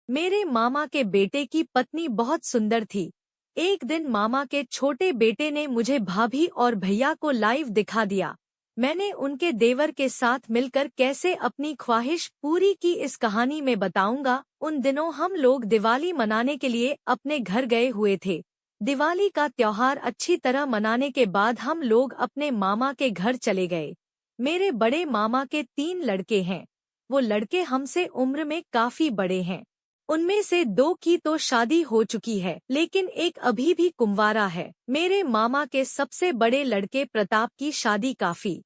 मेरे मामा के बेटे की पत्नी बहुत सुंदर थी। एक दिन मामा के छोटे बेटे ने मुझे भाभी और भैया को लाइव दिखा दिया। मैंने उनके देवर के साथ मिलकर कैसे अपनी ख्वाहिश पूरी की इस कहानी में बताऊंगा। उन दिनों हम लोग दिवाली मनाने के लिए अपने घर गए हुए थे। दिवाली का त्योहार अच्छी तरह मनाने के बाद हम लोग अपने मामा के घर चले गए। मेरे बड़े मामा के 3 लड़के हैं। वो लड़के हमसे उम्र में काफी बड़े हैं। उनमें से 2 की तो शादी हो चुकी है, लेकिन एक अभी भी कुंवारा है। मेरे मामा के सबसे बड़े लड़के प्रताप की शादी काफी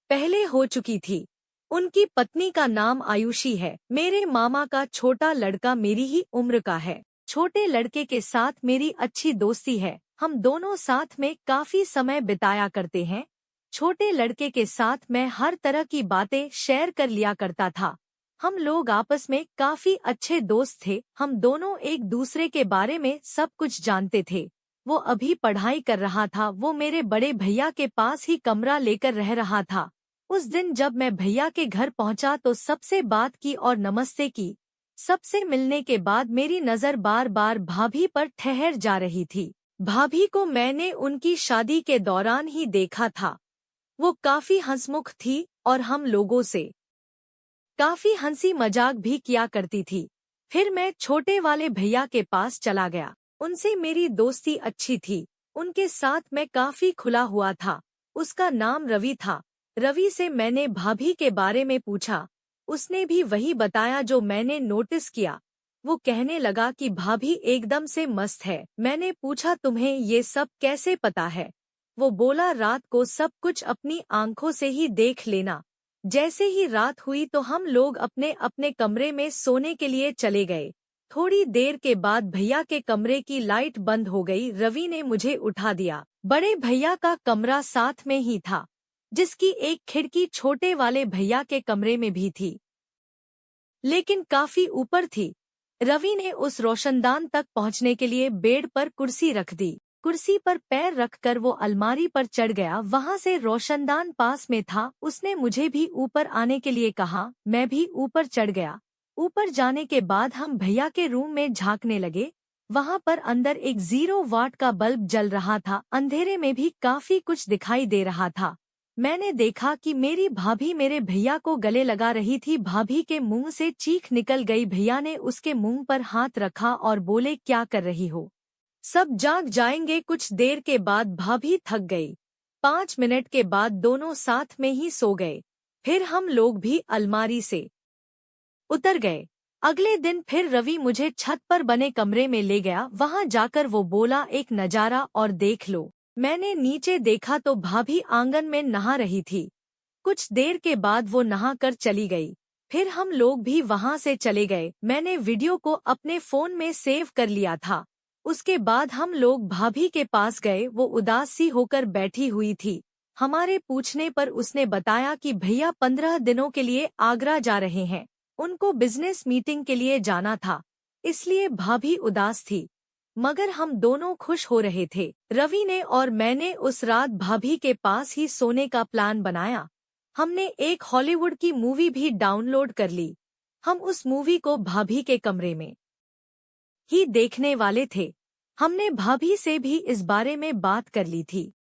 पहले हो चुकी थी। उनकी पत्नी का नाम आयुषी है। मेरे मामा का छोटा लड़का मेरी ही उम्र का है। छोटे लड़के के साथ मेरी अच्छी दोस्ती है। हम दोनों साथ में काफी समय बिताया करते हैं। छोटे लड़के के साथ मैं हर तरह की बातें शेयर कर लिया करता था। हम लोग आपस में काफी अच्छे दोस्त थे। हम दोनों एक दूसरे के बारे में सब कुछ जानते थे। वो अभी पढ़ाई कर रहा था। वो मेरे बड़े भैया के पास ही कमरा लेकर रह रहा था। उस दिन जब मैं भैया के घर पहुंचा तो सबसे बात की और नमस्ते की। सबसे मिलने के बाद मेरी नजर बार बार भाभी पर ठहर जा रही थी। भाभी को मैंने उनकी शादी के दौरान ही देखा था। वो काफी हंसमुख थी और हम लोगों से काफी हंसी मजाक भी किया करती थी। फिर मैं छोटे वाले भैया के पास चला गया। उनसे मेरी दोस्ती अच्छी थी। उनके साथ मैं काफी खुला हुआ था। उसका नाम रवि था। रवि से मैंने भाभी के बारे में पूछा। उसने भी वही बताया जो मैंने नोटिस किया। वो कहने लगा कि भाभी एकदम से मस्त है। मैंने पूछा तुम्हें ये सब कैसे पता है? वो बोला रात को सब कुछ अपनी आंखों से ही देख लेना। जैसे ही रात हुई तो हम लोग अपने अपने कमरे में सोने के लिए चले गए। थोड़ी देर के बाद भैया के कमरे की लाइट बंद हो गई। रवि ने मुझे उठा दिया। बड़े भैया का कमरा साथ में ही था, जिसकी एक खिड़की छोटे वाले भैया के कमरे में भी थी, लेकिन काफी ऊपर थी। रवि ने उस रोशनदान तक पहुंचने के लिए बेड पर कुर्सी रख दी। कुर्सी पर पैर रखकर वो अलमारी पर चढ़ गया। वहां से रोशनदान पास में था। उसने मुझे भी ऊपर आने के लिए कहा। मैं भी ऊपर चढ़ गया। ऊपर जाने के बाद हम भैया के रूम में झांकने लगे। वहां पर अंदर एक 0 वाट का बल्ब जल रहा था। अंधेरे में भी काफी कुछ दिखाई दे रहा था। मैंने देखा कि मेरी भाभी मेरे भैया को गले लगा रही थी। भाभी के मुंह से चीख निकल गई। भैया ने उसके मुंह पर हाथ रखा और बोले क्या कर रही हो? सब जाग जाएंगे। कुछ देर के बाद भाभी थक गई। 5 मिनट के बाद दोनों साथ में ही सो गए। फिर हम लोग भी अलमारी से उतर गए। अगले दिन फिर रवि मुझे छत पर बने कमरे में ले गया। वहां जाकर वो बोला एक नजारा और देख लो। मैंने नीचे देखा तो भाभी आंगन में नहा रही थी। कुछ देर के बाद वो नहाकर चली गई। फिर हम लोग भी वहां से चले गए। मैंने वीडियो को अपने फोन में सेव कर लिया था। उसके बाद हम लोग भाभी के पास गए। वो उदास सी होकर बैठी हुई थी। हमारे पूछने पर उसने बताया कि भैया 15 दिनों के लिए आगरा जा रहे हैं। उनको बिजनेस मीटिंग के लिए जाना था, इसलिए भाभी उदास थी। मगर हम दोनों खुश हो रहे थे। रवि ने और मैंने उस रात भाभी के पास ही सोने का प्लान बनाया। हमने एक हॉलीवुड की मूवी भी डाउनलोड कर ली। हम उस मूवी को भाभी के कमरे में ही देखने वाले थे। हमने भाभी से भी इस बारे में बात कर ली थी।